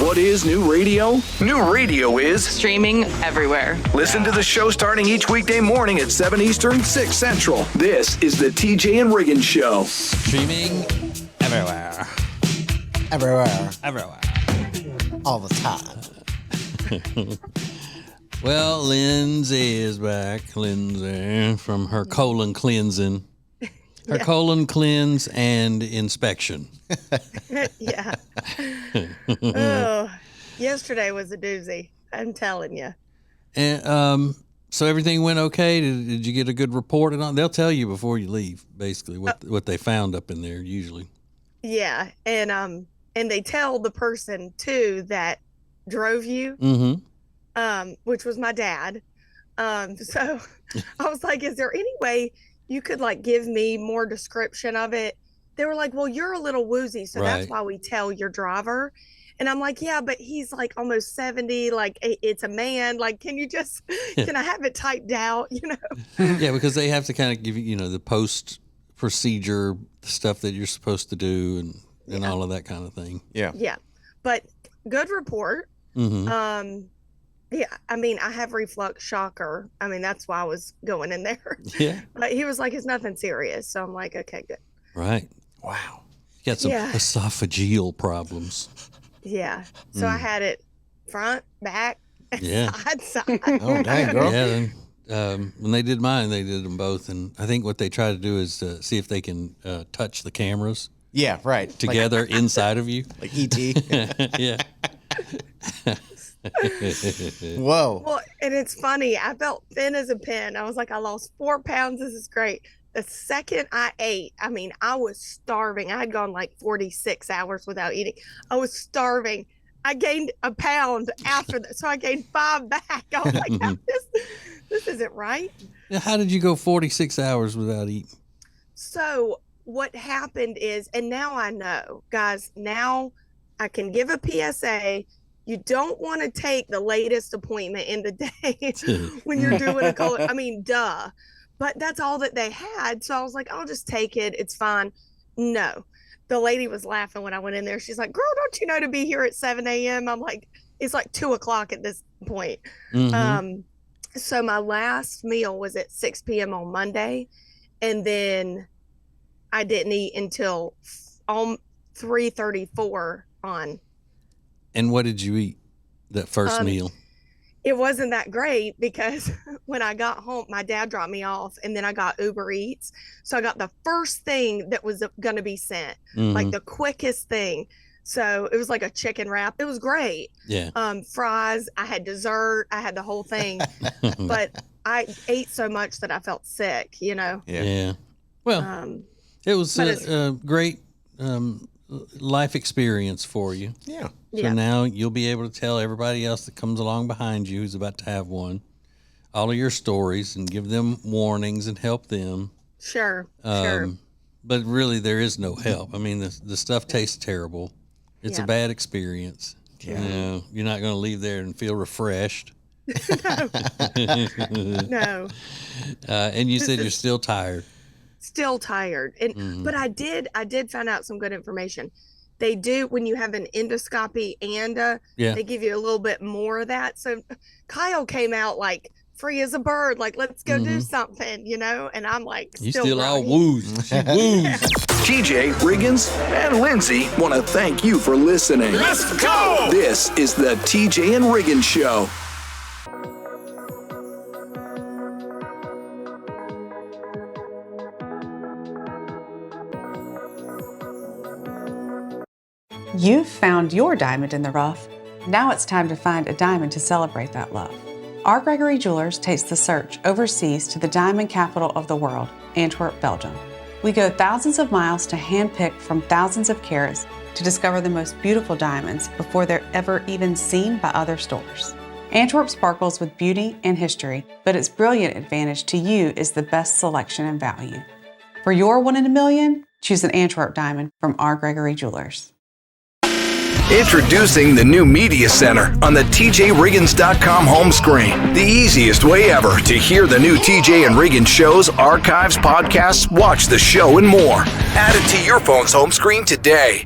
What is new radio? New radio is streaming everywhere. Listen to the show starting each weekday morning at 7 Eastern, 6 Central. This is the TJ and Riggins Show. Streaming everywhere. Everywhere. Everywhere. All the time. Well, Lindsay is back. Lindsay from her colon cleansing. Her colon cleanse and inspection. Yeah. Oh, yesterday was a doozy. I'm telling you. And so everything went okay. Did you get a good report? And they'll tell you before you leave, basically what they found up in there usually. Yeah, and they tell the person too that drove you, which was my dad. So I was like, "Is there any way you could like give me more description of it?" They were like, "Well, you're a little woozy, so that's why we tell your driver." And I'm like, "Yeah, but he's like almost 70. Like it's a man. Like, can I have it typed out? You know?" Yeah, because they have to kind of give you, the post procedure stuff that you're supposed to do and all of that kind of thing. Yeah. Yeah, but good report. Yeah, I mean, I have reflux, shocker. I mean, that's why I was going in there. Yeah. But he was like, "It's nothing serious." So I'm like, "Okay, good." Right. Wow. You got some esophageal problems. Yeah. So I had it front, back, side. Oh, dang, girl. Yeah. Then, when they did mine, they did them both. And I think what they try to do is see if they can touch the cameras. Yeah, right. Together like, inside of you. Like E.T. Yeah. Whoa. Well, and it's funny. I felt thin as a pin. I was like, I lost 4 pounds. This is great. The second I ate, I mean, I was starving. I had gone like 46 hours without eating. I was starving. I gained a pound after that. So I gained 5 back. I was like, this isn't right. Now, how did you go 46 hours without eating? So what happened is, and now I know, guys, now I can give a PSA. You don't want to take the latest appointment in the day when you're doing a colon. I mean, duh. But that's all that they had. So I was like, I'll just take it. It's fine. No. The lady was laughing when I went in there. She's like, "Girl, don't you know to be here at 7 a.m.? I'm like, it's like 2 o'clock at this point. So my last meal was at 6 p.m. on Monday. And then I didn't eat until 3:34 on. And what did you eat that first meal? It wasn't that great because when I got home, my dad dropped me off and then I got Uber Eats. So I got the first thing that was going to be sent, like the quickest thing. So it was like a chicken wrap. It was great. Yeah. Fries. I had dessert. I had the whole thing. But I ate so much that I felt sick, Yeah. Well, it was a great life experience for you. Yeah. So now you'll be able to tell everybody else that comes along behind you who's about to have one all of your stories and give them warnings and help them. Sure. But really, there is no help. I mean, the stuff tastes terrible. It's a bad experience. Yeah. You're not going to leave there and feel refreshed. No. And you said you're still tired. Still tired. And but I did find out some good information. They do, when you have an endoscopy and they give you a little bit more of that. So Kyle came out like free as a bird, like, let's go do something, and I'm like, you still all woos. She woos. TJ, Riggins, and Lindsay want to thank you for listening. Let's go! This is the TJ and Riggins Show. You've found your diamond in the rough. Now it's time to find a diamond to celebrate that love. R. Gregory Jewelers takes the search overseas to the diamond capital of the world, Antwerp, Belgium. We go thousands of miles to handpick from thousands of carats to discover the most beautiful diamonds before they're ever even seen by other stores. Antwerp sparkles with beauty and history, but its brilliant advantage to you is the best selection and value. For your 1 in a million, choose an Antwerp diamond from R. Gregory Jewelers. Introducing the new Media Center on the TJRiggins.com home screen. The easiest way ever to hear the new TJ and Riggins shows, archives, podcasts, watch the show, and more. Add it to your phone's home screen today.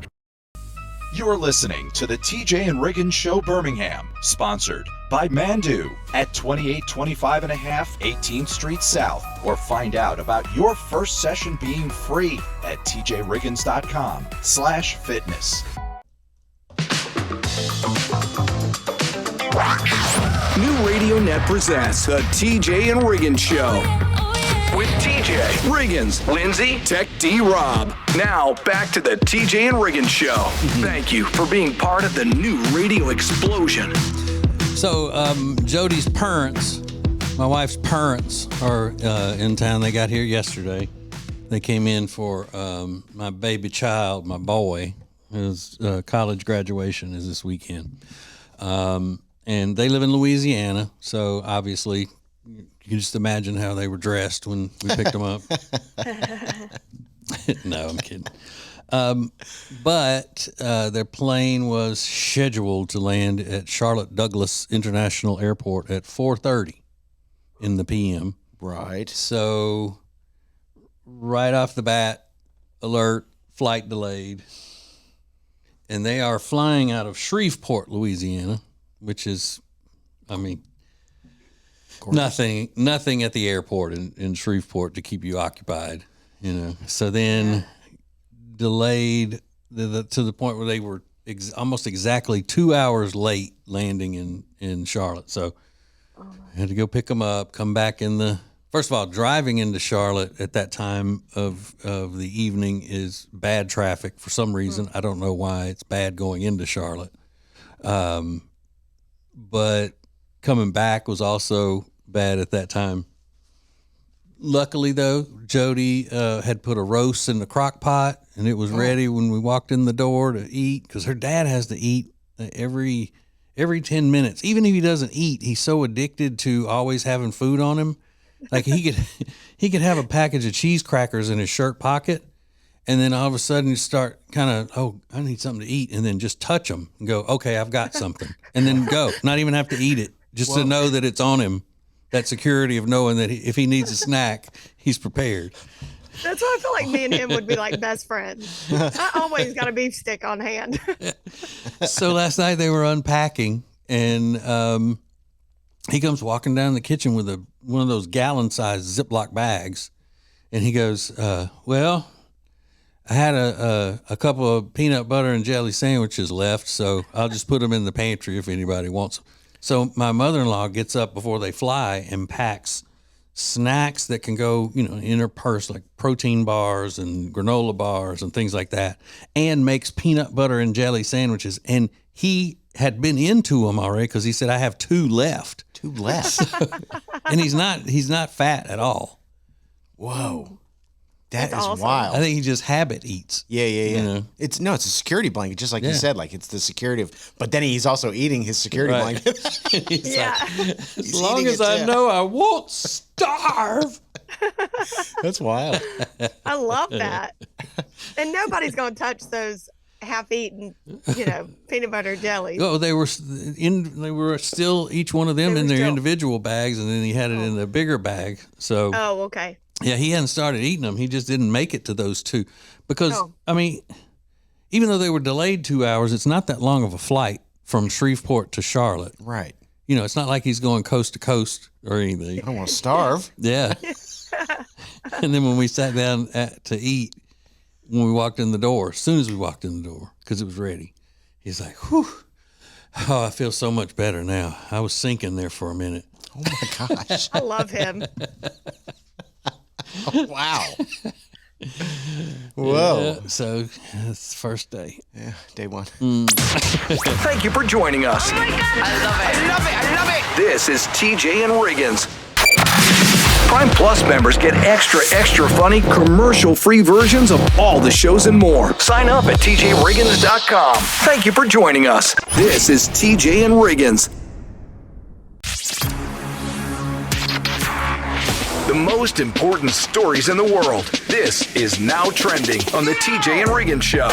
You're listening to the TJ and Riggins Show Birmingham, sponsored by Mandu at 2825 and a half 18th Street South, or find out about your first session being free at tjriggins.com/fitness. New Radio Net presents the TJ and Riggins Show. With TJ, Riggins, Lindsay, Tech D, Rob. Now, back to the TJ and Riggins Show. Thank you for being part of the new radio explosion. So, Jody's parents, my wife's parents, are in town. They got here yesterday. They came in for my baby child, my boy. His college graduation is this weekend. And they live in Louisiana, so obviously you can just imagine how they were dressed when we picked them up. No, I'm kidding. But their plane was scheduled to land at Charlotte Douglas International Airport at 4:30 in the p.m. Right. So right off the bat, alert, flight delayed. And they are flying out of Shreveport, Louisiana, which is, I mean, nothing at the airport in Shreveport to keep you occupied, you know. So then delayed to the point where they were almost exactly 2 hours late landing in Charlotte. So I had to go pick them up, come back first of all, driving into Charlotte at that time of the evening is bad traffic for some reason. I don't know why it's bad going into Charlotte. But coming back was also bad at that time. Luckily, though, Jody had put a roast in the crock pot, and it was ready when we walked in the door to eat, because her dad has to eat every 10 minutes. Even if he doesn't eat, he's so addicted to always having food on him. Like he could have a package of cheese crackers in his shirt pocket, and then all of a sudden you start kind of, I need something to eat, and then just touch them and go, okay, I've got something, and then go, not even have to eat it, just to know that it's on him. That security of knowing that if he needs a snack, he's prepared. That's why I feel like me and him would be like best friends. I always got a beef stick on hand. So last night they were unpacking, and he comes walking down the kitchen with one of those gallon-sized Ziploc bags, and he goes, well, I had a couple of peanut butter and jelly sandwiches left, so I'll just put them in the pantry if anybody wants them. So my mother-in-law gets up before they fly and packs snacks that can go, in her purse, like protein bars and granola bars and things like that, and makes peanut butter and jelly sandwiches. And he had been into them already because he said, I have 2 left. 2 left. And he's not fat at all. Whoa. That That's is awesome. wild. I think he just habit eats. Yeah. You know? It's a security blanket, just like you Yeah. said. Like it's the security but then he's also eating his security Right. blanket. He's Yeah. like, as long eating as it, I too. know I won't starve. That's wild. I love that. And nobody's going to touch those half-eaten, peanut butter jellies. Oh, they were still each one of them They in were their still- individual bags, and then he had it in a bigger bag. So Oh, okay. yeah, he hadn't started eating them. He just didn't make it to those 2 because Oh. I mean, even though they were delayed 2 hours, it's not that long of a flight from Shreveport to Charlotte. Right. It's not like he's going coast to coast or anything. I don't want to starve. Yeah. And then when we sat down to eat, when we walked in the door, as soon as we walked in the door, because it was ready, he's like, whew, oh, I feel so much better now. I was sinking there for a minute. Oh my gosh. I love him. Wow. Whoa. Yeah, so it's the first day. Yeah, day 1. Thank you for joining us. Oh my God. I love it. This is TJ and Riggins. Prime Plus members get extra funny commercial-free versions of all the shows and more. Sign up at tjriggins.com. Thank you for joining us. This is TJ and Riggins. The most important stories in the world. This is Now Trending on the TJ and Riggins Show.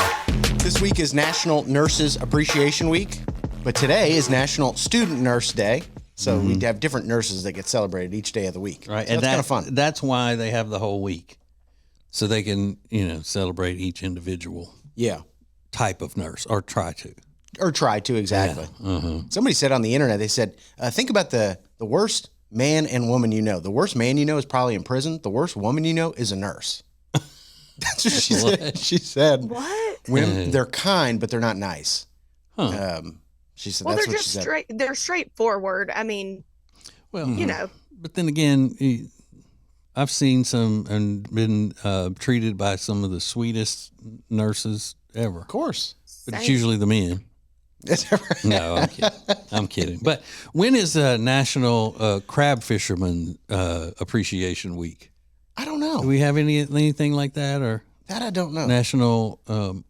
This week is National Nurses Appreciation Week, but today is National Student Nurse Day. So we have different nurses that get celebrated each day of the week. Right, So and that's kind of fun. That's why they have the whole week, so they can celebrate each individual Yeah. type of nurse, or try to. Or try to, exactly. Somebody said on the internet, they said, think about the worst man and woman you know. The worst man you know is probably in prison. The worst woman you know is a nurse. That's what she said. She said, What? women, they're kind, but they're not nice. Huh. She said, Well, that's they're what just she said. straight. They're straightforward. I mean, Well, you know. but then again, I've seen some and been treated by some of the sweetest nurses ever. Of course. But it's Same. usually the men. No, I'm kidding. I'm kidding. But when is National Crab Fisherman Appreciation Week? I don't know. Do we have anything like that, or That I don't know. National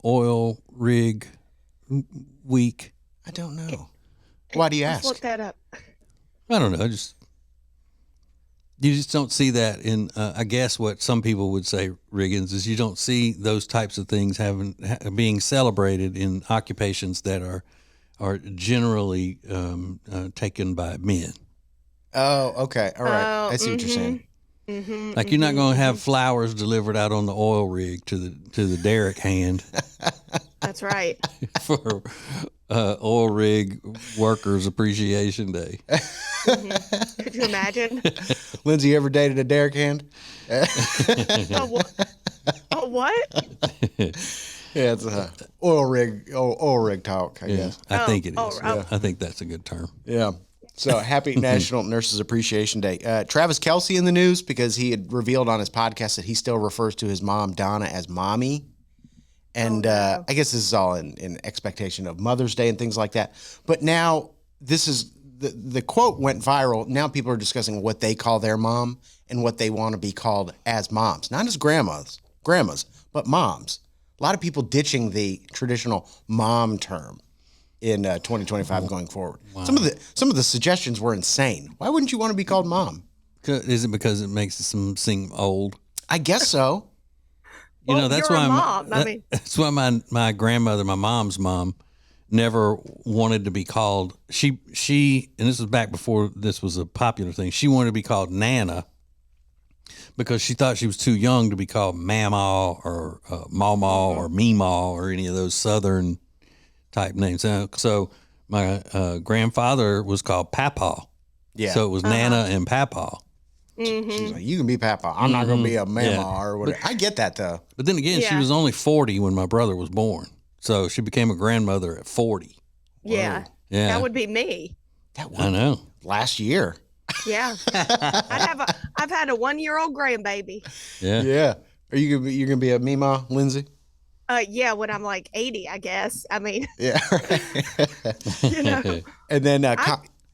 Oil Rig Week? I don't know. Why do you Let's ask? look that up. I don't know. You just don't see that in. I guess what some people would say, Riggins, is you don't see those types of things being celebrated in occupations that are generally taken by men. Oh, okay. All right. Oh, I see what you're saying. Like you're not going to have flowers delivered out on the oil rig to the derrick hand That's right. for Oil Rig Workers Appreciation Day. Could you imagine? Lindsay, you ever dated a derrick hand? Oh, what? Yeah, it's a oil rig talk, I guess. I think it is. oh. I think that's a good term. Yeah. So happy National Nurses Appreciation Day. Travis Kelce in the news because he had revealed on his podcast that he still refers to his mom, Donna, as mommy. And I guess this is all in expectation of Mother's Day and things like that. But now this is the quote went viral. Now people are discussing what they call their mom and what they want to be called as moms. Not as grandmas, but moms. A lot of people ditching the traditional mom term in 2025 going forward. Wow. Some of the suggestions were insane. Why wouldn't you want to be called mom? Is it because it makes them seem old? I guess so. That's you're why a mom. that's why my grandmother, my mom's mom, never wanted to be called. She and this was back before this was a popular thing. She wanted to be called Nana because she thought she was too young to be called Mama or Mama or Meemaw or any of those Southern type names. So my grandfather was called Papa. Yeah. So it was Nana and Papa. She's like, you can be Papa. I'm not going to be a mama or whatever. I get that, though. But then again, she Yeah. was only 40 when my brother was born. So she became a grandmother at 40. Yeah. Yeah. That would be me. That I was know. last year. Yeah. I've had a 1-year-old grandbaby. Yeah. Yeah. Are you gonna be a Mima, Lindsay? Yeah, when I'm like 80, I guess. I mean, Yeah. you know. And then,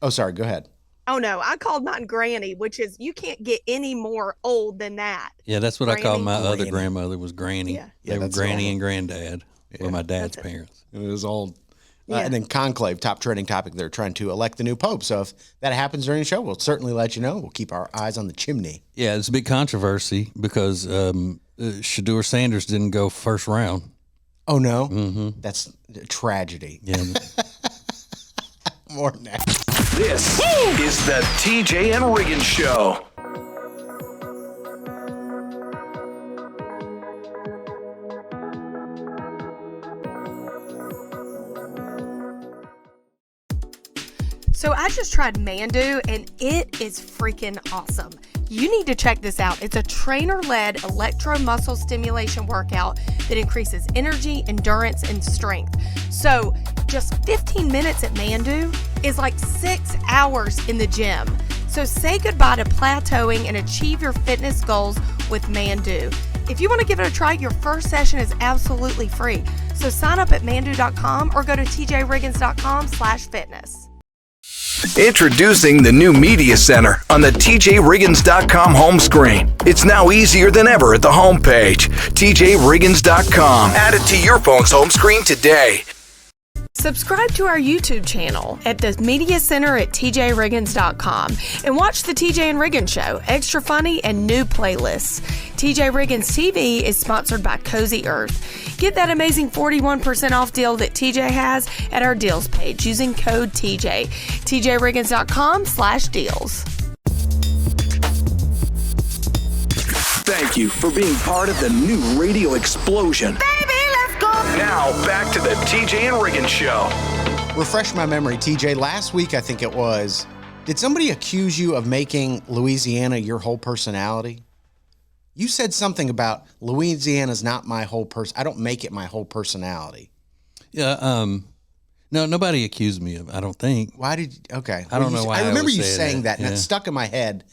sorry. Go ahead. Oh no, I called mine Granny, which is you can't get any more old than that. Yeah, that's what I called my other Granny. grandmother was Granny. Yeah. They were that's Granny all. and Granddad were my dad's parents. It was old. Yeah. And then Conclave, top trending topic. They're trying to elect the new pope. So if that happens during the show, we'll certainly let you know. We'll keep our eyes on the chimney. Yeah, it's a big controversy because Shadur Sanders didn't go first round. Oh, no? Mm-hmm. That's a tragedy. Yeah. More than that. This is the TJ and Riggins Show. So I just tried Mandu and it is freaking awesome. You need to check this out. It's a trainer-led electromuscle stimulation workout that increases energy, endurance, and strength. So just 15 minutes at Mandu is like 6 hours in the gym. So say goodbye to plateauing and achieve your fitness goals with Mandu. If you want to give it a try, your first session is absolutely free. So sign up at mandu.com or go to tjriggins.com/fitness. Introducing the new Media Center on the TJRiggins.com home screen. It's now easier than ever at the homepage. TJRiggins.com. Add it to your phone's home screen today. Subscribe to our YouTube channel at the Media Center at tjriggins.com and watch the TJ and Riggins Show, extra funny and new playlists. TJ Riggins TV is sponsored by Cozy Earth. Get that amazing 41% off deal that TJ has at our deals page using code TJ. tjriggins.com/deals. Thank you for being part of the new radio explosion. Baby, let's go. Now, back to the TJ and Riggins Show. Refresh my memory, TJ. Last week, I think it was, did somebody accuse you of making Louisiana your whole personality? You said something about Louisiana's not my whole person. I don't make it my whole personality. Yeah. No, nobody accused me of. I don't think. Why did? Okay. I don't know why. I remember would you say saying that, and it stuck in my head.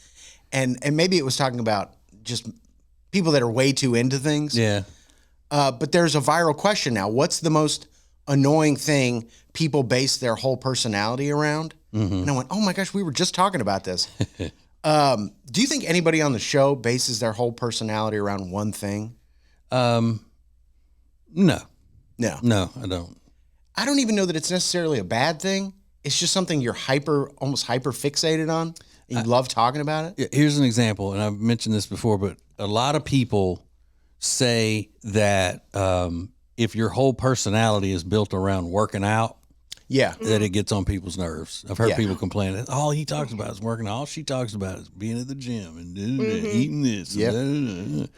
And maybe it was talking about just people that are way too into things. Yeah. But there's a viral question now. What's the most annoying thing people base their whole personality around? Mm-hmm. And I went, oh my gosh, we were just talking about this. Do you think anybody on the show bases their whole personality around one thing? No. No. No, I don't. I don't even know that it's necessarily a bad thing. It's just something you're almost hyper fixated on. And you love talking about it. Here's an example, and I've mentioned this before, but a lot of people say that if your whole personality is built around working out, that it gets on people's nerves. I've heard people complain that all he talks about is working out. All she talks about is being at the gym and eating this. Yep.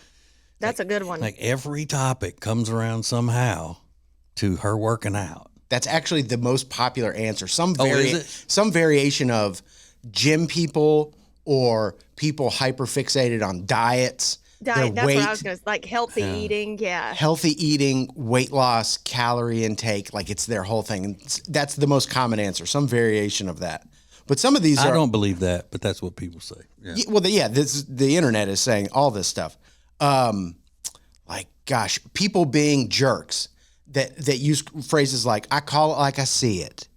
That's a good one. Like every topic comes around somehow to her working out. That's actually the most popular answer. Some variation of gym people or people hyper fixated on diets. Diet, that's what I was going to say. Like healthy eating, Healthy eating, weight loss, calorie intake, like it's their whole thing. And that's the most common answer, some variation of that. But some of these I don't believe that, but that's what people say. Yeah. The internet is saying all this stuff. Like, gosh, people being jerks that use phrases like, I call it like I see it.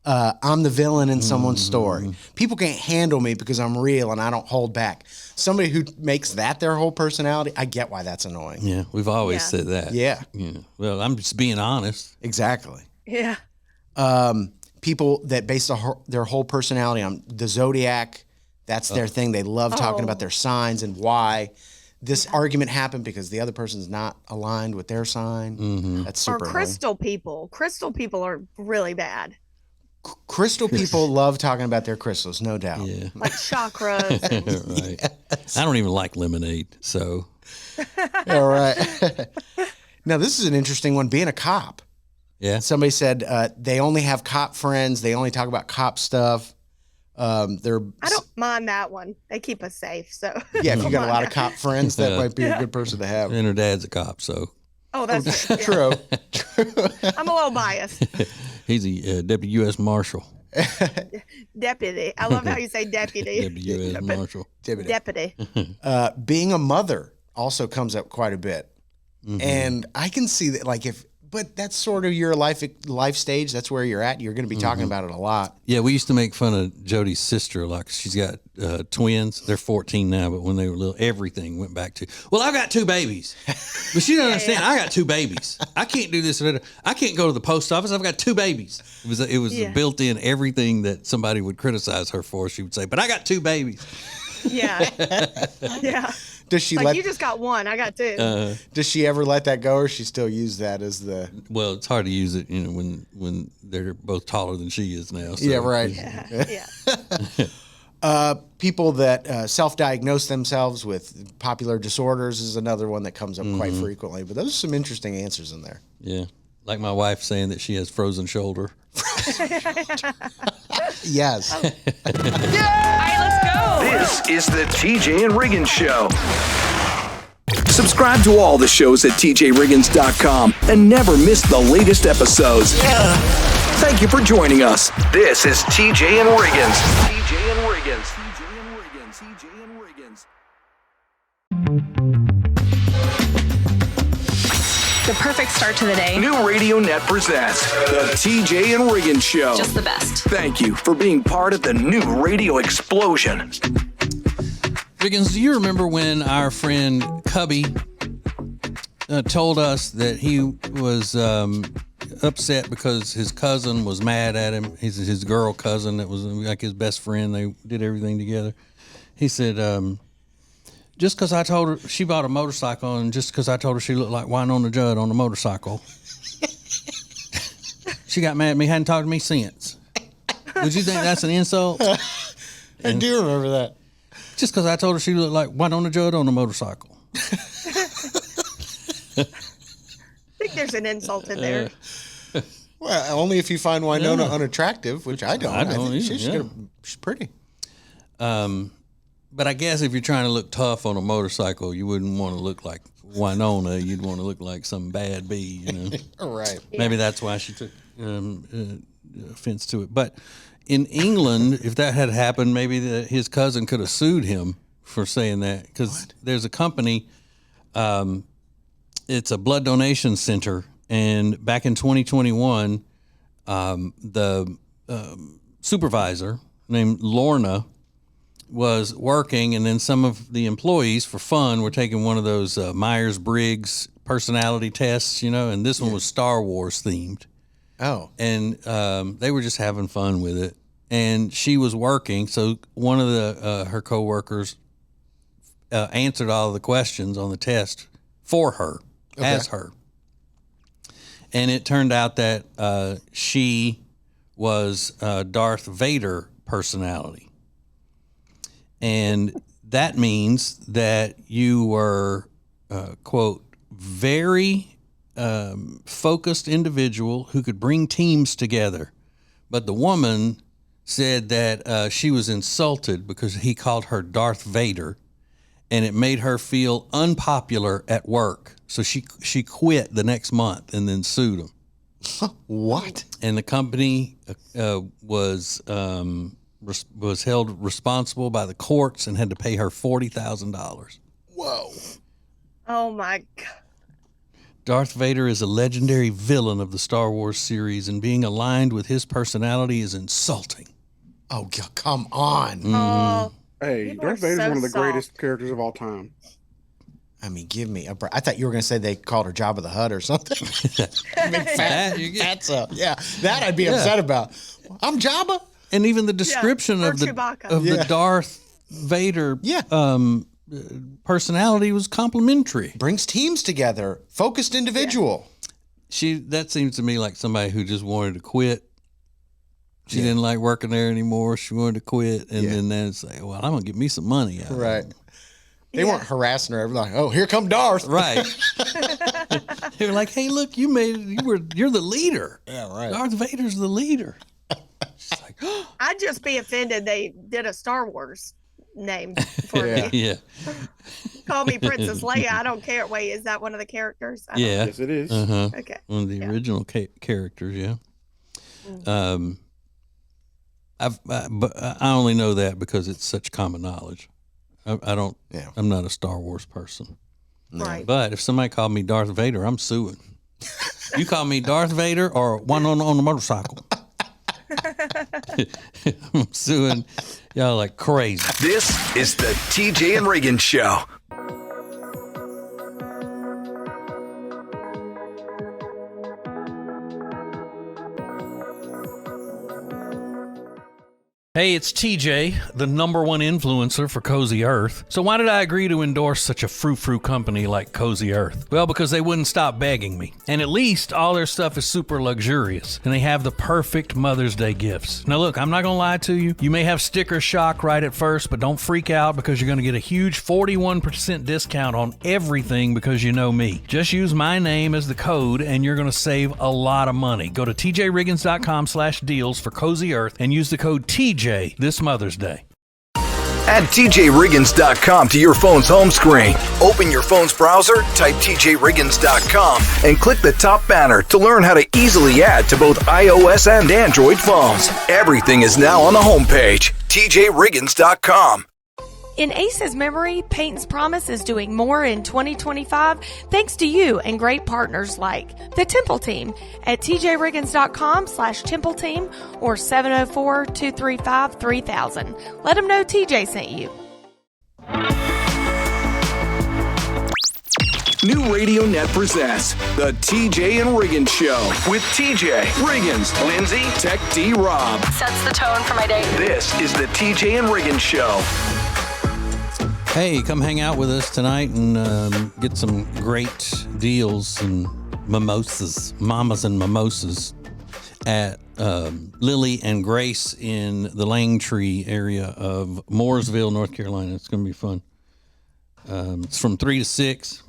I'm the villain in someone's story. People can't handle me because I'm real and I don't hold back. Somebody who makes that their whole personality, I get why that's annoying. Yeah, we've always said that. Yeah. Well, I'm just being honest. Exactly. Yeah. People that base their whole personality on the zodiac, that's their thing. They love talking about their signs and why this argument happened because the other person's not aligned with their sign. Mm-hmm. That's super Or crystal people. Crystal people are really bad. Crystal people love talking about their crystals, no doubt. Yeah. Like chakras. Right. Yes. I don't even like lemonade, so. All right. Now, this is an interesting one, being a cop. Yeah. Somebody said they only have cop friends. They only talk about cop stuff. I don't mind that one. They keep us safe, so. Yeah, if you got a lot of cop friends, that might be a good person to have. And her dad's a cop, so. Oh, that's true. I'm a little biased. He's a deputy U.S. Marshal. Deputy. I love how you say deputy. Deputy U.S. Marshal. Deputy. Being a mother also comes up quite a bit. Mm-hmm. And I can see that, but that's sort of your life stage. That's where you're at. You're going to be talking about it a lot. Yeah, we used to make fun of Jody's sister. Like, she's got twins. They're 14 now, but when they were little, everything went back to, well, I've got 2 babies. But she doesn't understand. I got 2 babies. I can't do this. I can't go to the post office. I've got 2 babies. It was built in everything that somebody would criticize her for. She would say, but I got 2 babies. Yeah. Yeah. Does she you just got 1, I got 2. Does she ever let that go, or she still use that as the? Well, it's hard to use it, when they're both taller than she is now. So. Yeah, right. Yeah. People that self-diagnose themselves with popular disorders is another one that comes up quite frequently. But those are some interesting answers in there. Yeah, like my wife saying that she has frozen shoulder. Yes. All right, let's go. This is the TJ and Riggins Show. Subscribe to all the shows at tjriggins.com and never miss the latest episodes. Thank you for joining us. This is TJ and Riggins. TJ and Riggins. TJ and Riggins. TJ and Riggins. The perfect start to the day. New Radio Net presents the TJ and Riggins Show. Just the best. Thank you for being part of the new radio explosion. Riggins, do you remember when our friend Cubby told us that he was upset because his cousin was mad at him. His girl cousin that was like his best friend. They did everything together. He said, just because I told her she bought a motorcycle, and just because I told her she looked like Winona Judd on a motorcycle, she got mad at me, hadn't talked to me since. Would you think that's an insult? I do remember that. Just because I told her she looked like Winona Judd on a motorcycle. I think there's an insult in there. Well, only if you find Winona unattractive, which I don't. I think she's pretty. But I guess if you're trying to look tough on a motorcycle, you wouldn't want to look like Winona. You'd want to look like some bad bee, you know. Right. Maybe that's why she took offense to it. But in England, if that had happened, maybe his cousin could have sued him for saying that, because there's a company. It's a blood donation center, and back in 2021, the supervisor named Lorna was working, and then some of the employees, for fun, were taking one of those Myers-Briggs personality tests, you know, and this one was Star Wars themed. Oh. And they were just having fun with it. And she was working, so one of her coworkers answered all of the questions on the test for her, as her. And it turned out that she was Darth Vader personality. And that means that you were, quote, very focused individual who could bring teams together. But the woman said that she was insulted because he called her Darth Vader, and it made her feel unpopular at work. So she quit the next month and then sued him. What? And the company was held responsible by the courts and had to pay her $40,000. Whoa. Oh my God. Darth Vader is a legendary villain of the Star Wars series, and being aligned with his personality is insulting. Oh, God, come on. Oh, Hey, people Darth are Vader's so one of the soft. greatest characters of all time. I mean, give me a break. I thought you were going to say they called her Jabba the Hutt or something. Fatso. Yeah, that I'd be upset about. I'm Jabba. And even the description or of the Chewbacca. the Darth Vader personality was complimentary. Brings teams together. Focused individual. That seems to me like somebody who just wanted to quit. She didn't like working there anymore. She wanted to quit, and then say, "Well, I'm gonna get me some money out." Right. They weren't harassing her. Like, oh, here come Darth. Right. They were like, "Hey, look, you're the leader." Yeah, right. Darth Vader's the leader. She's like, I'd just be offended they did a Star Wars name for me. yeah, Call me Princess Leia. I don't care. Wait, is that one of the characters? I don't yeah. Yes, it is. Uh-huh. know. Okay. One of the original characters. Yeah. But I only know that because it's such common knowledge. I don't. Yeah. I'm not a Star Wars person. Right. But if somebody called me Darth Vader, I'm suing. You call me Darth Vader or one on the motorcycle. I'm suing y'all like crazy. This is the TJ and Riggins Show. Hey, it's TJ, the #1 influencer for Cozy Earth. So why did I agree to endorse such a frou-frou company like Cozy Earth? Well, because they wouldn't stop begging me. And at least all their stuff is super luxurious, and they have the perfect Mother's Day gifts. Now look, I'm not gonna lie to you. You may have sticker shock right at first, but don't freak out because you're gonna get a huge 41% discount on everything because you know me. Just use my name as the code and you're gonna save a lot of money. Go to tjriggins.com/deals for Cozy Earth and use the code TJ this Mother's Day. Add TJRiggins.com to your phone's home screen. Open your phone's browser, type TJRiggins.com, and click the top banner to learn how to easily add to both iOS and Android phones. Everything is now on the homepage, TJRiggins.com. In Ace's memory, Peyton's Promise is doing more in 2025 thanks to you and great partners like the Temple Team at tjriggins.com/Temple Team or 704-235-3000. Let them know TJ sent you. New Radio Net presents the TJ and Riggins Show with TJ Riggins, Lindsay, Tech D Rob. Sets the tone for my day. This is the TJ and Riggins Show. Hey, come hang out with us tonight and get some great deals and mimosas, mamas and mimosas at Lily and Grace in the Langtree area of Mooresville, North Carolina. It's going to be fun. It's from 3 to 6.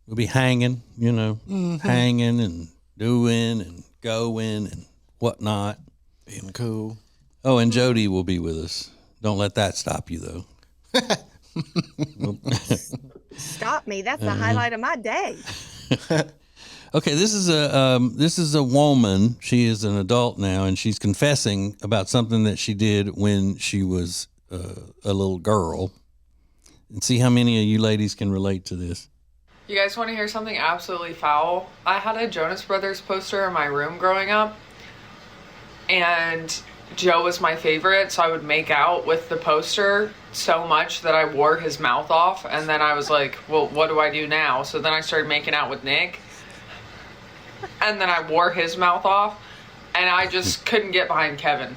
We'll be hanging, hanging and doing and going and whatnot. Being cool. Oh, and Jody will be with us. Don't let that stop you, though. Stop me. That's the highlight of my day. Okay, this is a woman. She is an adult now, and she's confessing about something that she did when she was a little girl. And see how many of you ladies can relate to this. You guys want to hear something absolutely foul? I had a Jonas Brothers poster in my room growing up, and Joe was my favorite, so I would make out with the poster so much that I wore his mouth off, and then I was like, well, what do I do now? So then I started making out with Nick, and then I wore his mouth off, and I just couldn't get behind Kevin.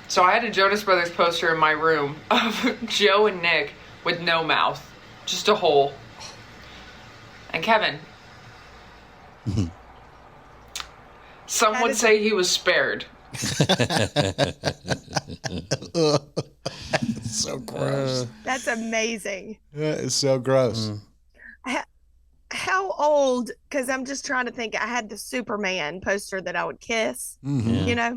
So I had a Jonas Brothers poster in my room of Joe and Nick with no mouth, just a hole. And Kevin. Some would say he was spared. So gross. That's amazing. That is so gross. How old? Because I'm just trying to think. I had the Superman poster that I would kiss. Mm-hmm.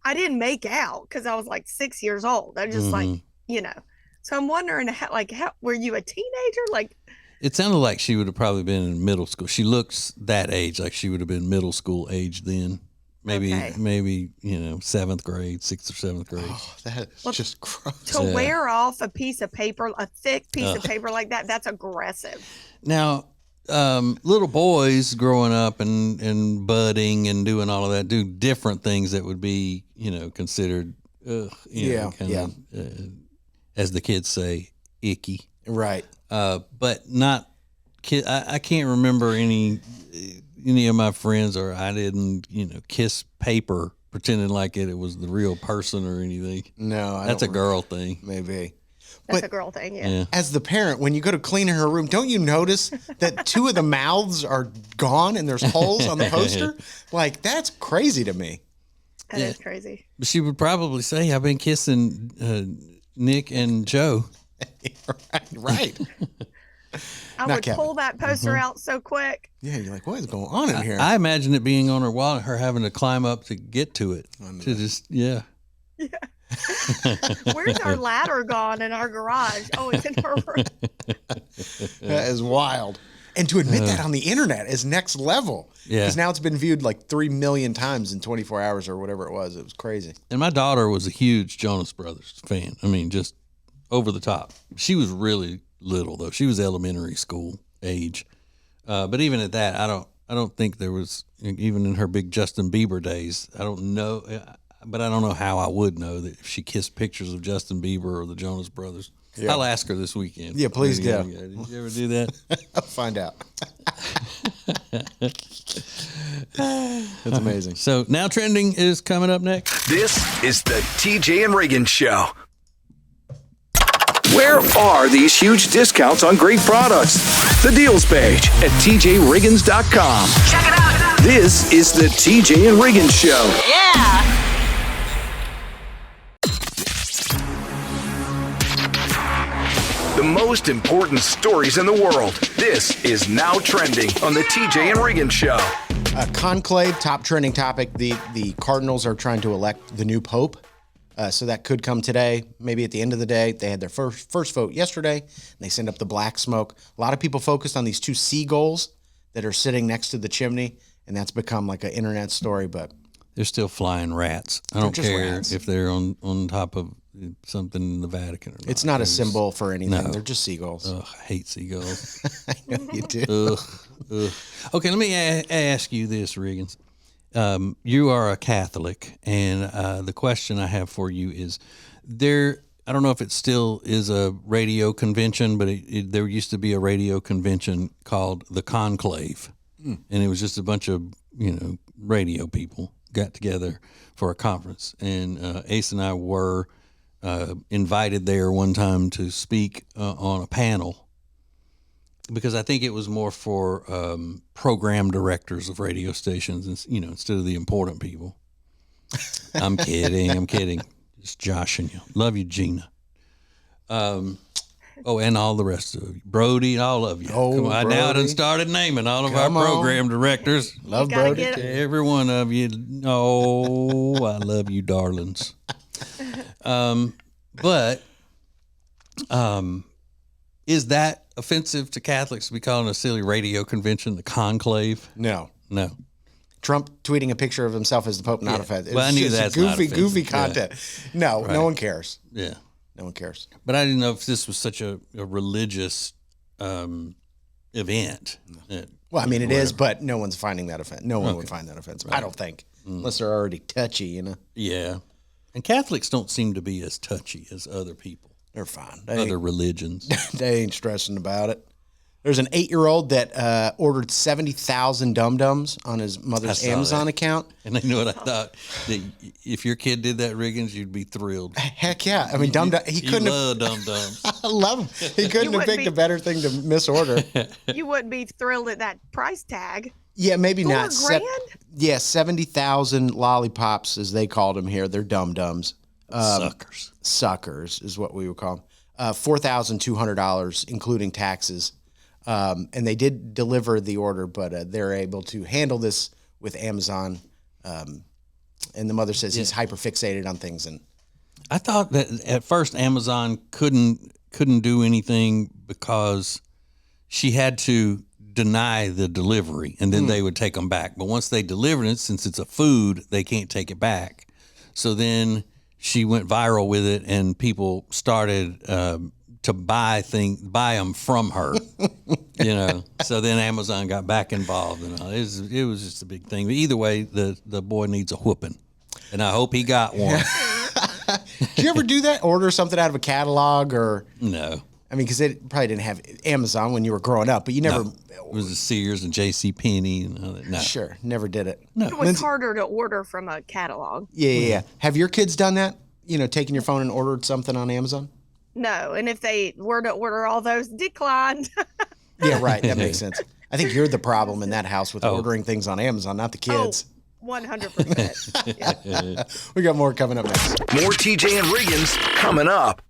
I didn't make out because I was like 6 years old. I just So I'm wondering how were you a teenager? It sounded like she would have probably been in middle school. She looks that age, like she would have been middle school age then. Maybe 7th grade, 6th or 7th grade. Oh, that's just gross. To wear off a piece of paper, a thick piece of paper like that, that's aggressive. Now, little boys growing up and budding and doing all of that do different things that would be, considered, as the kids say, icky. Right. But not kid. I can't remember any of my friends, or I didn't, kiss paper pretending like it was the real person or anything. No, that's a girl thing. Maybe. That's a girl thing, yeah. As the parent, when you go to clean her room, don't you notice that 2 of the mouths are gone and there's holes on the poster? That's crazy to me. That is crazy. But she would probably say, I've been kissing Nick and Joe. Right. I would pull that poster out so quick. Yeah, you're like, what is going on in here? I imagine it being on her wall, her having to climb up to get to it. Yeah. Where's our ladder gone in our garage? Oh, it's in her room. That is wild. And to admit that on the internet is next level. Yeah. Because now it's been viewed 3 million times in 24 hours or whatever it was. It was crazy. And my daughter was a huge Jonas Brothers fan. I mean, just over the top. She was really little though. She was elementary school age. But even at that, I don't think there was, even in her big Justin Bieber days, I don't know, but I don't know how I would know that if she kissed pictures of Justin Bieber or the Jonas Brothers. Yeah. I'll ask her this weekend. Yeah, please do. Did you ever do that? I'll find out. That's amazing. So now trending is coming up next. This is the TJ and Riggins Show. Where are these huge discounts on great products? The deals page at tjriggins.com. Check it out. This is the TJ and Riggins Show. Yeah. The most important stories in the world. This is Now Trending on the TJ and Riggins Show. Conclave, top trending topic. The Cardinals are trying to elect the new pope. So that could come today, maybe at the end of the day. They had their first vote yesterday. And they send up the black smoke. A lot of people focused on these 2 seagulls that are sitting next to the chimney, and that's become an internet story. But they're still flying rats. I don't care if they're on top of something in the Vatican or not. It's not a symbol for anything. No. They're just seagulls. Ugh, I hate seagulls. I know you do. Ugh. Okay, let me ask you this, Riggins. You are a Catholic, and the question I have for you is, there I don't know if it still is a radio convention, but there used to be a radio convention called the Conclave. And it was just a bunch of, radio people got together for a conference. And Ace and I were invited there one time to speak on a panel, because I think it was more for program directors of radio stations, instead of the important people. I'm kidding. Just joshing you. Love you, Gina. And all the rest of you. Brody, all of you. Oh, come on. I now done started naming all of our program directors. Love Brody. Every one of you. Oh, I love you, darlings. But is that offensive to Catholics to be calling a silly radio convention the Conclave? No. Trump tweeting a picture of himself as the Pope, not offensive. Well, I knew that's goofy content. No, Right. no one cares. Yeah. No one cares. But I didn't know if this was such a religious event. Well, I mean, it is, but no one's finding that offensive. No one would find that offensive. I don't think, unless they're already touchy, Yeah. And Catholics don't seem to be as touchy as other people. They're fine. Other religions. They ain't stressing about it. There's an 8-year-old that ordered 70,000 dum-dums on his mother's Amazon account. And you know what I thought? That if your kid did that, Riggins, you'd be thrilled. Heck yeah. I mean, dum-dum. He couldn't love dum-dums. I love him. He couldn't have picked a better thing to misorder. You wouldn't be thrilled at that price tag. Yeah, maybe not. $4,000? 70,000 lollipops, as they called them here. They're dum-dums. Suckers. Suckers is what we would call them. $4,200, including taxes. And they did deliver the order, but they're able to handle this with Amazon. And the mother says he's hyperfixated on things. And I thought that at first Amazon couldn't do anything because she had to deny the delivery, and then they would take them back. But once they delivered it, since it's a food, they can't take it back. So then she went viral with it, and people started to buy them from her, So then Amazon got back involved, and it was just a big thing. But either way, the boy needs a whooping, and I hope he got one. Did you ever do that? Order something out of a catalog or? No. I mean, because it probably didn't have Amazon when you were growing up, but you never. No. It was the Sears and JCPenney and all that. No. Sure, never did it. No. It was harder to order from a catalog. Yeah. Have your kids done that? Taking your phone and ordered something on Amazon? No, and if they were to order all those, declined. Yeah, right. That makes sense. I think you're the problem in that house with ordering things on Amazon, not the kids. 100%. Yeah. We got more coming up next. More TJ and Riggins coming up.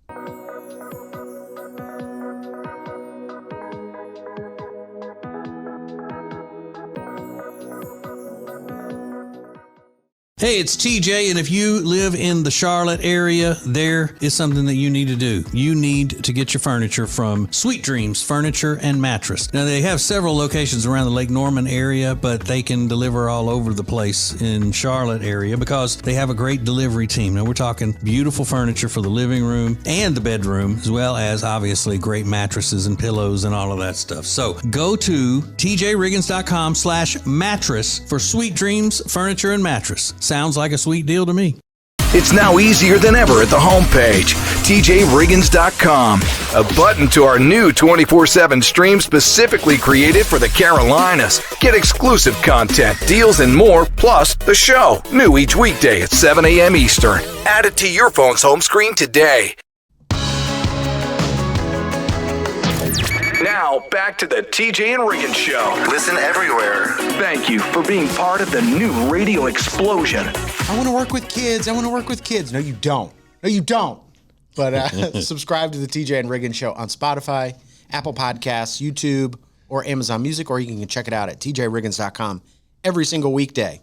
Hey, it's TJ, and if you live in the Charlotte area, there is something that you need to do. You need to get your furniture from Sweet Dreams Furniture and Mattress. Now, they have several locations around the Lake Norman area, but they can deliver all over the place in Charlotte area because they have a great delivery team. Now, we're talking beautiful furniture for the living room and the bedroom, as well as, obviously, great mattresses and pillows and all of that stuff. So, go to tjriggins.com/mattress for Sweet Dreams Furniture and Mattress. Sounds like a sweet deal to me. It's now easier than ever at the homepage, tjriggins.com. A button to our new 24/7 stream specifically created for the Carolinas. Get exclusive content, deals, and more, plus the show. New each weekday at 7 a.m. Eastern. Add it to your phone's home screen today. Now, back to the TJ and Riggins Show. Listen everywhere. Thank you for being part of the new radio explosion. I want to work with kids. No, you don't. But subscribe to the TJ and Riggins Show on Spotify, Apple Podcasts, YouTube, or Amazon Music, or you can check it out at tjriggins.com every single weekday.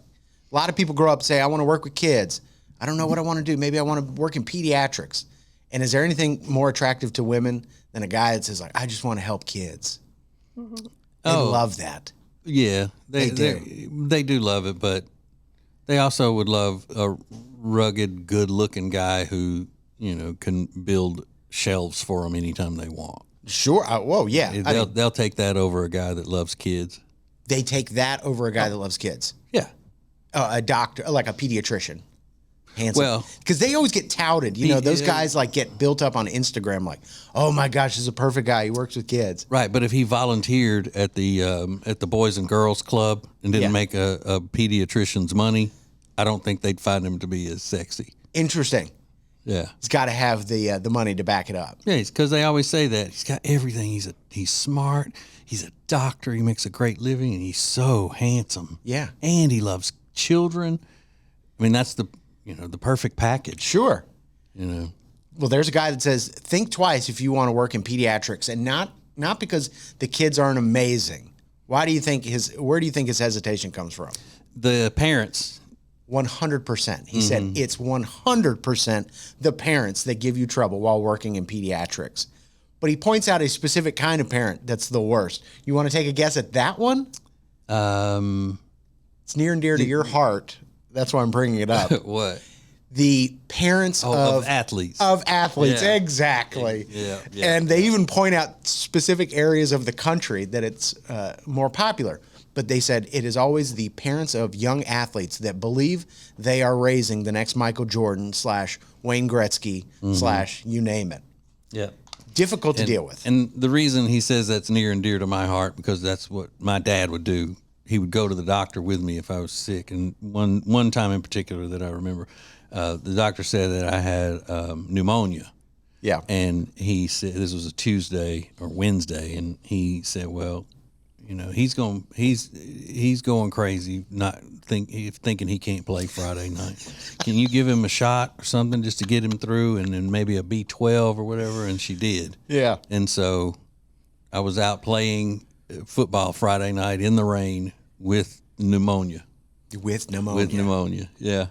A lot of people grow up and say, I want to work with kids. I don't know what I want to do. Maybe I want to work in pediatrics. And is there anything more attractive to women than a guy that says, I just want to help kids? Mm-hmm. They love that. Yeah, they do love it, but they also would love a rugged, good-looking guy who, can build shelves for them anytime they want. Sure. Yeah. They'll take that over a guy that loves kids. They take that over a guy that loves kids. Yeah. A doctor, like a pediatrician. handsome. Well, because they always get touted. You know, those guys like get built up on Instagram like, oh my gosh, he's a perfect guy. He works with kids. Right, but if he volunteered at the Boys and Girls Club and didn't make a pediatrician's money, I don't think they'd find him to be as sexy. Interesting. Yeah, he's got to have the money to back it up. Yeah, because they always say that he's got everything. He's smart. He's a doctor. He makes a great living, and he's so handsome. Yeah, and he loves children. I mean, that's the perfect package. Sure. You know. Well, there's a guy that says, think twice if you want to work in pediatrics, and not because the kids aren't amazing. Where do you think his hesitation comes from? The parents. 100%. He said it's 100% the parents that give you trouble while working in pediatrics. But he points out a specific kind of parent that's the worst. You want to take a guess at that one? It's near and dear to your heart. That's why I'm bringing it up. What? The parents of athletes. Of athletes, yeah. Exactly. Yeah. And they even point out specific areas of the country that it's more popular. But they said it is always the parents of young athletes that believe they are raising the next Michael Jordan / Wayne Gretzky / you name it. Yeah. Difficult to deal with. And the reason he says that's near and dear to my heart, because that's what my dad would do. He would go to the doctor with me if I was sick. And one time in particular that I remember, the doctor said that I had pneumonia. Yeah. And he said, this was a Tuesday or Wednesday, and he said, well, you know, he's going crazy, thinking he can't play Friday night. Can you give him a shot or something just to get him through, and then maybe a B12 or whatever? And she did. Yeah. And so I was out playing football Friday night in the rain with pneumonia. With pneumonia. Yeah.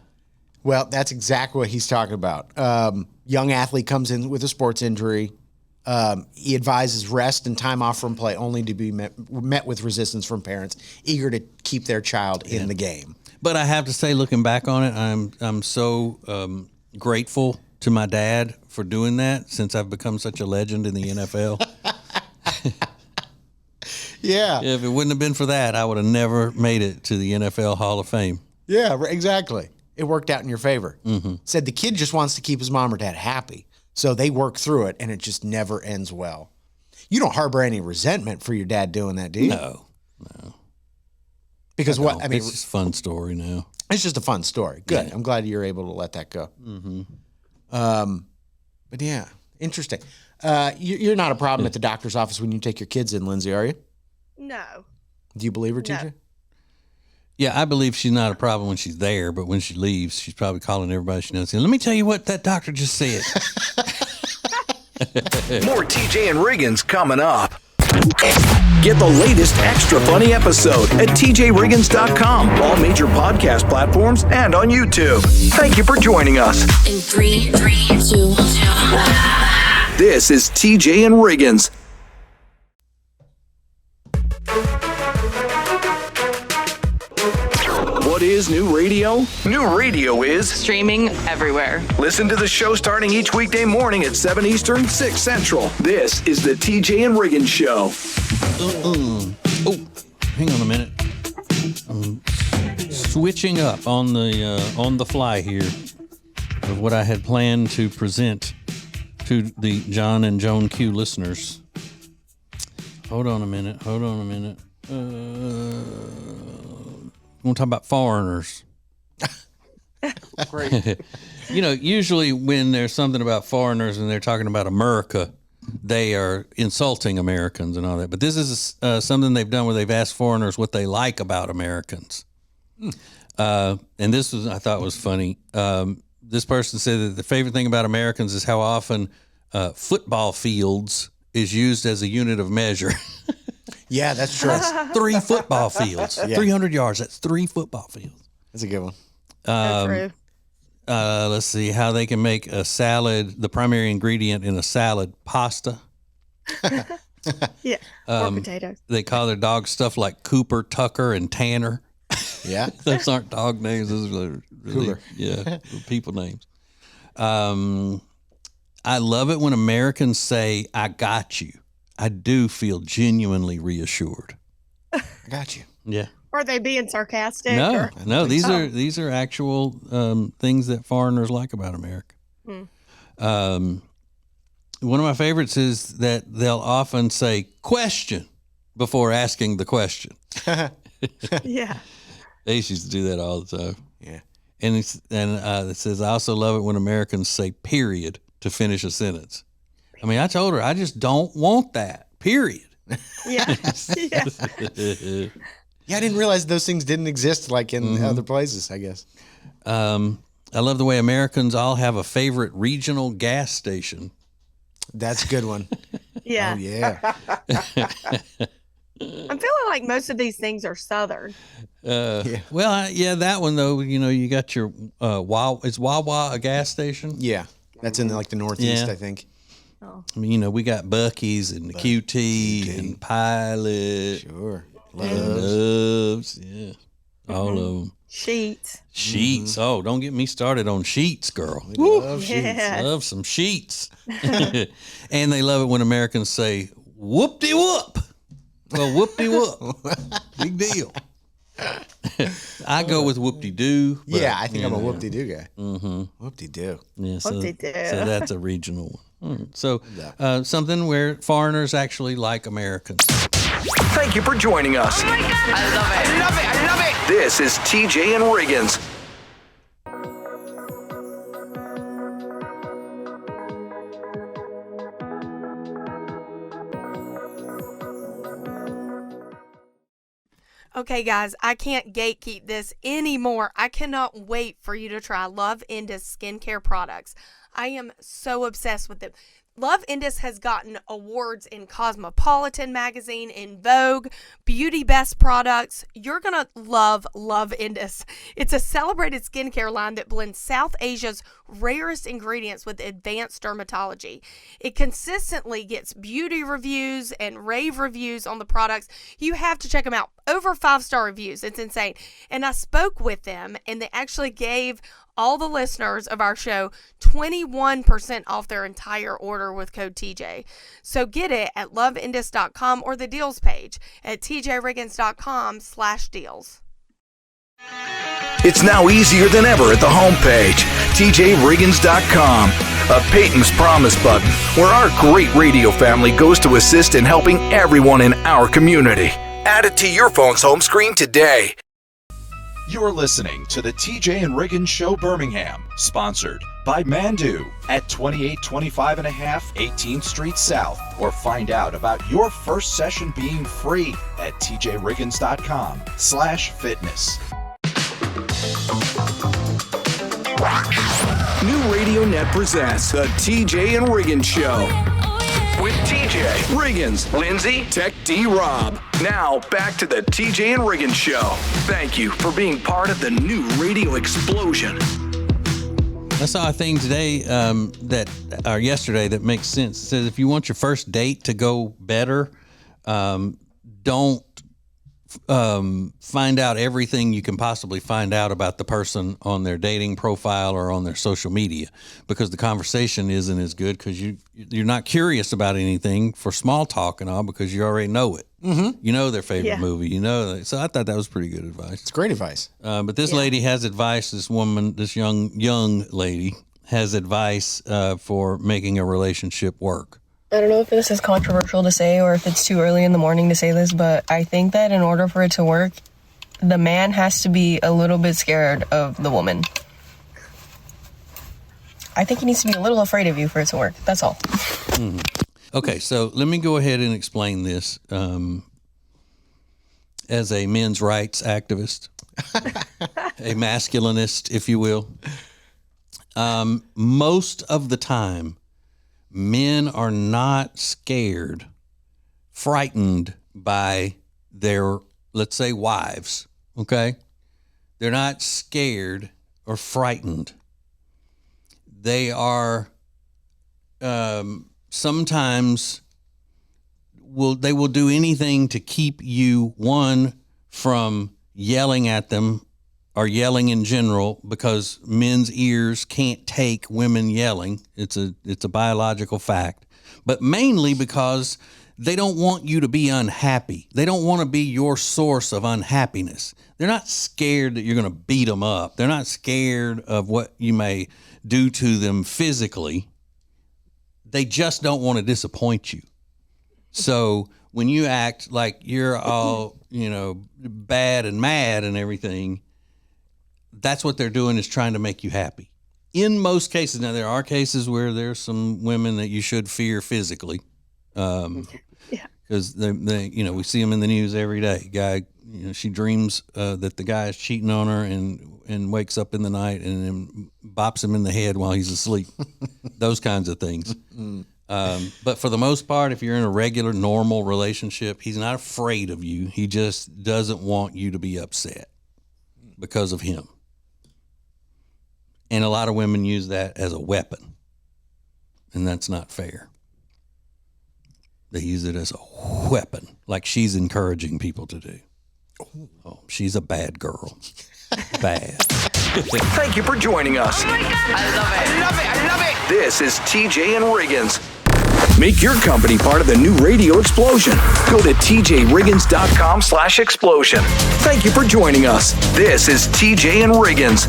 Well, that's exactly what he's talking about. Young athlete comes in with a sports injury. He advises rest and time off from play, only to be met with resistance from parents eager to keep their child in the game. But I have to say, looking back on it, I'm so grateful to my dad for doing that, since I've become such a legend in the NFL. Yeah. If it wouldn't have been for that, I would have never made it to the NFL Hall of Fame. Yeah, exactly. It worked out in your favor. Said the kid just wants to keep his mom or dad happy. So they work through it, and it just never ends well. You don't harbor any resentment for your dad doing that, do you? No. Because what? I mean, it's just a fun story now. It's just a fun story. Good. Yeah. I'm glad you're able to let that go. But yeah, interesting. You're not a problem at the doctor's office when you take your kids in, Lindsay, are you? No. Do you believe her, TJ? Yeah, I believe she's not a problem when she's there, but when she leaves, she's probably calling everybody she knows. Let me tell you what that doctor just said. More TJ and Riggins coming up. Get the latest extra funny episode at tjriggins.com, all major podcast platforms, and on YouTube. Thank you for joining us. In 3, 2, 1. This is TJ and Riggins. What is new radio? New radio is streaming everywhere. Listen to the show starting each weekday morning at 7 Eastern, 6 Central. This is the TJ and Riggins Show. Oh, hang on a minute. I'm switching up on the fly here of what I had planned to present to the John and Joan Q listeners. Hold on a minute. We're going to talk about foreigners. Great. Usually when there's something about foreigners and they're talking about America, they are insulting Americans and all that. But this is something they've done where they've asked foreigners what they like about Americans. And this was, I thought was funny. This person said that the favorite thing about Americans is how often football fields is used as a unit of measure. Yeah, that's true. That's 3 football fields. Yeah. 300 yards. That's 3 football fields. That's a good one. True. Let's see how they can make a salad. The primary ingredient in a salad, pasta. Yeah, or potatoes. They call their dogs stuff like Cooper, Tucker, and Tanner. Yeah. Those aren't dog names. Those are really, Cooler. yeah, people names. I love it when Americans say, I got you. I do feel genuinely reassured. I got you. Yeah. Are they being sarcastic? No, no. These are actual things that foreigners like about America. One of my favorites is that they'll often say "question" before asking the question. Yeah. They used to do that all the time. Yeah. And it says, I also love it when Americans say "period" to finish a sentence. I mean, I told her I just don't want that. Period. Yeah. Yeah. Yeah, I didn't realize those things didn't exist like in other places, I guess. I love the way Americans all have a favorite regional gas station. That's a good one. Yeah. Oh, yeah. I'm feeling like most of these things are Southern. Well, that one though. You know, you got your is Wawa a gas station? Yeah, that's in the Northeast, Yeah. I think. Oh. I mean, you know, we got Buc-ee's and the QT and Pilot. Sure. Loves. Yeah, all of them. Sheets. Sheets. Oh, don't get me started on sheets, girl. Love Yes. Love some sheets. And they love it when Americans say "whoop-de-whoop." Well, whoop-de-whoop. Big deal. I go with whoop-de-doo. but, Yeah, I think you I'm a know. whoop-de-doo guy. Mm-hmm. Whoop-de-doo. Yeah, so Whoop-de-doo. that's a regional one. So something where foreigners actually like Americans. Thank you for joining us. I love it. I love it. I love it. This is TJ and Riggins. Okay, guys, I can't gatekeep this anymore. I cannot wait for you to try Love Indus skincare products. I am so obsessed with them. Love Indus has gotten awards in Cosmopolitan magazine, in Vogue, Beauty Best Products. You're going to love Love Indus. It's a celebrated skincare line that blends South Asia's rarest ingredients with advanced dermatology. It consistently gets beauty reviews and rave reviews on the products. You have to check them out. Over 5-star reviews. It's insane. And I spoke with them, and they actually gave all the listeners of our show 21% off their entire order with code TJ. So get it at loveindus.com or the deals page at tjriggins.com/deals. It's now easier than ever at the homepage, tjriggins.com. A Peyton's Promise button, where our great radio family goes to assist in helping everyone in our community. Add it to your phone's home screen today. You're listening to the TJ and Riggins Show Birmingham, sponsored by Mandu at 2825 and a half 18th Street South, or find out about your first session being free at tjriggins.com/fitness. New Radio Net presents the TJ and Riggins Show. With TJ, Riggins, Lindsay, Tech D Rob. Now back to the TJ and Riggins Show. Thank you for being part of the new radio explosion. I saw a thing today yesterday that makes sense. It says if you want your first date to go better, don't find out everything you can possibly find out about the person on their dating profile or on their social media, because the conversation isn't as good, because you're not curious about anything for small talk and all, because you already know it. Mm-hmm. You know their favorite movie. You know, so I thought that was pretty good advice. It's great advice. But this lady has advice. This woman, this young lady, has advice for making a relationship work. I don't know if this is controversial to say or if it's too early in the morning to say this, but I think that in order for it to work, the man has to be a little bit scared of the woman. I think he needs to be a little afraid of you for it to work. That's all. Mm-hmm. Okay, so let me go ahead and explain this as a men's rights activist, a masculinist, if you will. Most of the time, men are not frightened by their, let's say, wives, okay? They're not scared or frightened. They are sometimes they will do anything to keep you, one, from yelling at them or yelling in general, because men's ears can't take women yelling. It's a biological fact, but mainly because they don't want you to be unhappy. They don't want to be your source of unhappiness. They're not scared that you're going to beat them up. They're not scared of what you may do to them physically. They just don't want to disappoint you. So when you act like you're all, bad and mad and everything, that's what they're doing, is trying to make you happy. In most cases, now there are cases where there's some women that you should fear physically, because they we see them in the news every day. Guy, she dreams that the guy is cheating on her, and wakes up in the night and then bops him in the head while he's asleep. Those kinds of things. But for the most part, if you're in a regular, normal relationship, he's not afraid of you. He just doesn't want you to be upset because of him. And a lot of women use that as a weapon, and that's not fair. They use it as a weapon, like she's encouraging people to do. Oh, she's a bad girl. Bad. Thank you for joining us. Oh my God. I love it. This is TJ and Riggins. Make your company part of the new radio explosion. Go to tjriggins.com/explosion. Thank you for joining us. This is TJ and Riggins.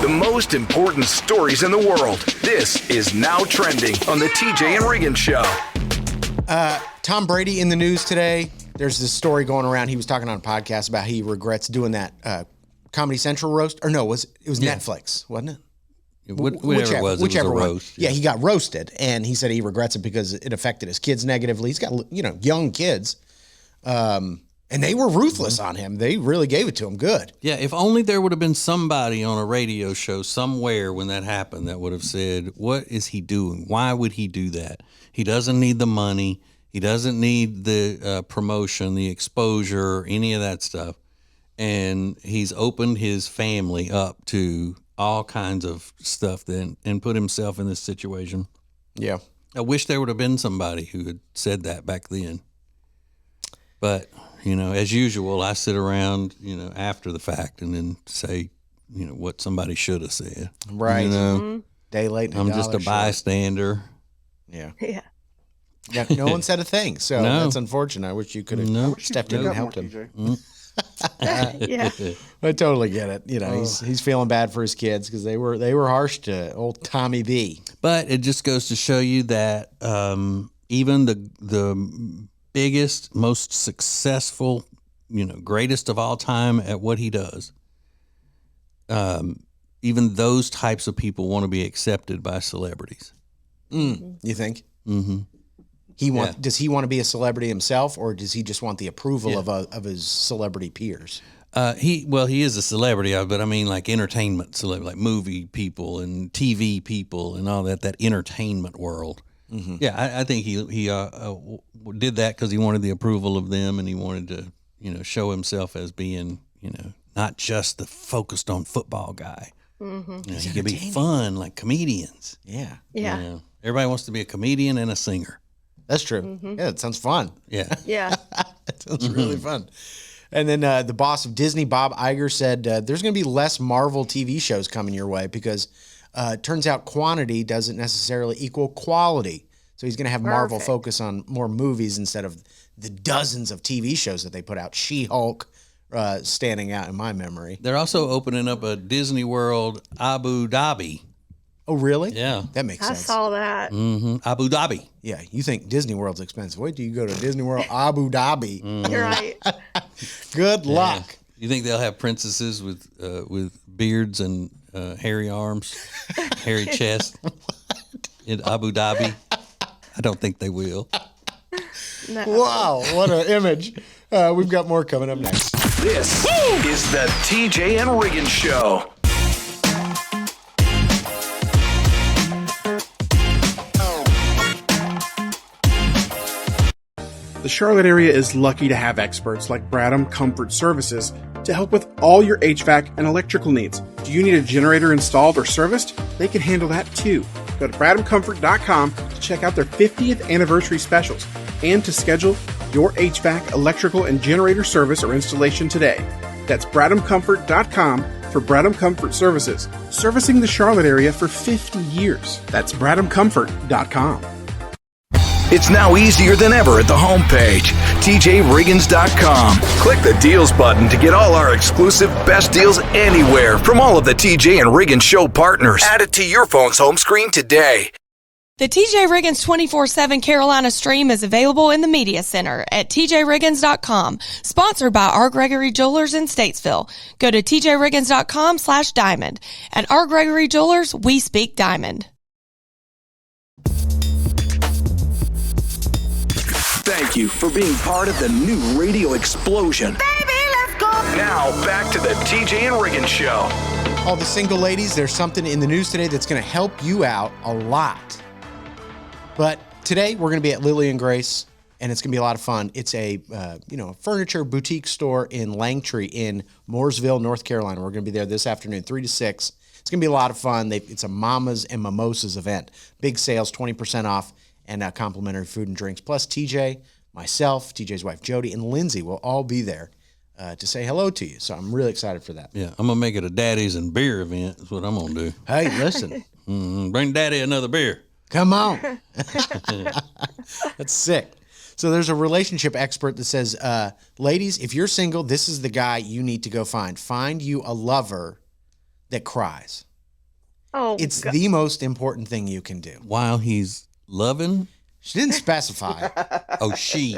The most important stories in the world. This is Now Trending on the TJ and Riggins Show. Tom Brady in the news today. There's this story going around. He was talking on a podcast about he regrets doing that Comedy Central roast. Or no, it was Netflix, wasn't it? Whatever it was a roast. Yeah, he got roasted, and he said he regrets it because it affected his kids negatively. He's got, young kids. And they were ruthless on him. They really gave it to him good. Yeah, if only there would have been somebody on a radio show somewhere when that happened that would have said, what is he doing? Why would he do that? He doesn't need the money. He doesn't need the promotion, the exposure, any of that stuff. And he's opened his family up to all kinds of stuff and put himself in this situation. Yeah. I wish there would have been somebody who had said that back then. But, as usual, I sit around, after the fact and then say, what somebody should have said. Right. Day late. I'm just a bystander. Yeah. Yeah. Yeah, no one said a thing, so that's unfortunate. I wish you could have stepped in and helped him. Yeah, I totally get it. He's feeling bad for his kids because they were harsh to old Tommy B. But it just goes to show you that even the biggest, most successful, greatest of all time at what he does, even those types of people want to be accepted by celebrities. You think? Mm-hmm. Does he want to be a celebrity himself, or does he just want the approval of his celebrity peers? He is a celebrity, but I mean like entertainment celebrity, like movie people and TV people and all that entertainment world. Mm-hmm. Yeah, I think he did that because he wanted the approval of them, and he wanted to show himself as being not just the focused on football guy. Mm-hmm. He could be fun like comedians. Yeah. Everybody wants to be a comedian and a singer. That's true. Mm-hmm. Yeah, it sounds fun. Yeah. Yeah. It sounds really fun. And then the boss of Disney, Bob Iger, said there's going to be less Marvel TV shows coming your way because it turns out quantity doesn't necessarily equal quality. So he's going to have Marvel focus on more movies instead of the dozens of TV shows that they put out. She-Hulk standing out in my memory. They're also opening up a Disney World Abu Dhabi. Oh, really? Yeah. That makes sense. I saw that. Mm-hmm. Abu Dhabi. Yeah, you think Disney World's expensive. Wait till you go to Disney World Abu Dhabi. Mm-hmm. You're right. Good luck. You think they'll have princesses with beards and hairy arms, hairy chest in Abu Dhabi? I don't think they will. No. Wow, what an image. We've got more coming up next. This is the TJ and Riggins Show. The Charlotte area is lucky to have experts like Bradham Comfort Services to help with all your HVAC and electrical needs. Do you need a generator installed or serviced? They can handle that too. Go to bradhamcomfort.com to check out their 50th anniversary specials and to schedule your HVAC, electrical, and generator service or installation today. That's bradhamcomfort.com for Bradham Comfort Services, servicing the Charlotte area for 50 years. That's BradhamComfort.com. It's now easier than ever at the homepage, TJRiggins.com. Click the deals button to get all our exclusive best deals anywhere from all of the TJ and Riggins show partners. Add it to your phone's home screen today. The TJ Riggins 24/7 Carolina stream is available in the Media Center at TJRiggins.com. Sponsored by R. Gregory Jewelers in Statesville. Go to TJRiggins.com/diamond. At R. Gregory Jewelers, we speak diamond. Thank you for being part of the new radio explosion. Baby, let's go. Now, back to the TJ and Riggins Show. All the single ladies, there's something in the news today that's going to help you out a lot. But today, we're going to be at Lily and Grace, and it's going to be a lot of fun. It's a furniture boutique store in Langtree in Mooresville, North Carolina. We're going to be there this afternoon, 3 to 6. It's going to be a lot of fun. It's a Mamas and Mimosas event. Big sales, 20% off. And complimentary food and drinks. Plus TJ, myself, TJ's wife Jody, and Lindsay will all be there to say hello to you. So I'm really excited for that. Yeah, I'm going to make it a daddies and beer event. That's what I'm going to do. Hey, listen. Bring daddy another beer. Come on. That's sick. So there's a relationship expert that says, ladies, if you're single, this is the guy you need to go find. Find you a lover that cries. Oh, it's God. the most important thing you can do. While he's loving? She didn't specify. Oh, she.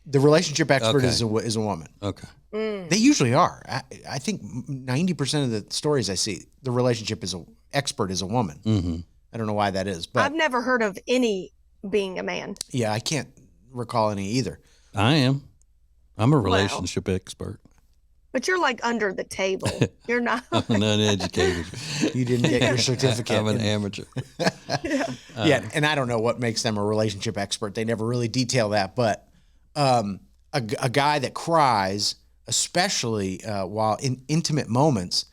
The relationship expert is a woman. Okay. They usually are. I think 90% of the stories I see, the relationship expert is a woman. Mm-hmm. I don't know why that is, but I've never heard of any being a man. yeah, I can't recall any either. I am. I'm a relationship expert. But you're like under the table. You're not. I'm uneducated. You didn't get your certificate. I'm an amateur. Yeah, and I don't know what makes them a relationship expert. They never really detail that. But a guy that cries, especially while in intimate moments,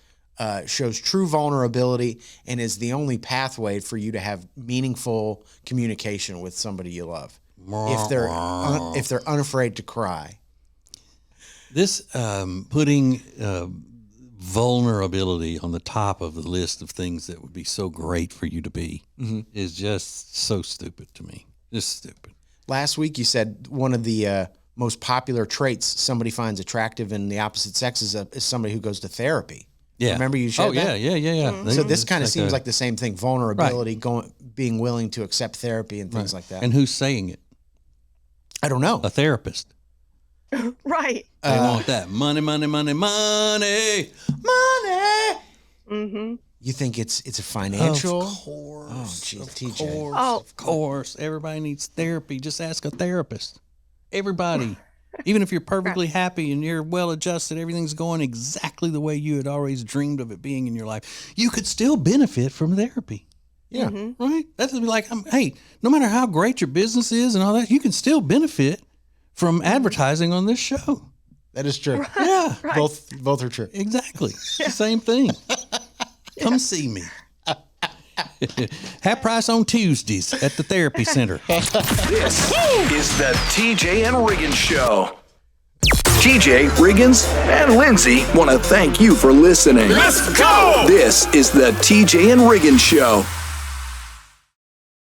shows true vulnerability and is the only pathway for you to have meaningful communication with somebody you love. If they're unafraid to cry. This putting vulnerability on the top of the list of things that would be so great for you to be is just so stupid to me. Just stupid. Last week you said one of the most popular traits somebody finds attractive in the opposite sex is somebody who goes to therapy. Yeah. Remember you shared that? Yeah. Mm-hmm. So this kind of seems like the same thing, vulnerability, being willing to accept therapy and things like that. And who's saying it? I don't know. A therapist. Right. They want that money. Mm-hmm. You think it's a financial? Of course. Oh, geez, TJ. Of course. Everybody needs therapy. Just ask a therapist. Everybody. Even if you're perfectly happy and you're well-adjusted, everything's going exactly the way you had always dreamed of it being in your life, you could still benefit from therapy. Yeah. Mm-hmm. Right? That's like, hey, no matter how great your business is and all that, you can still benefit from advertising on this show. That is true. Right. Yeah. Right. Both are true. Exactly. The same thing. Come see me. Half price on Tuesdays at the therapy center. This is the TJ and Riggins Show. TJ, Riggins, and Lindsay want to thank you for listening. Let's go! This is the TJ and Riggins Show.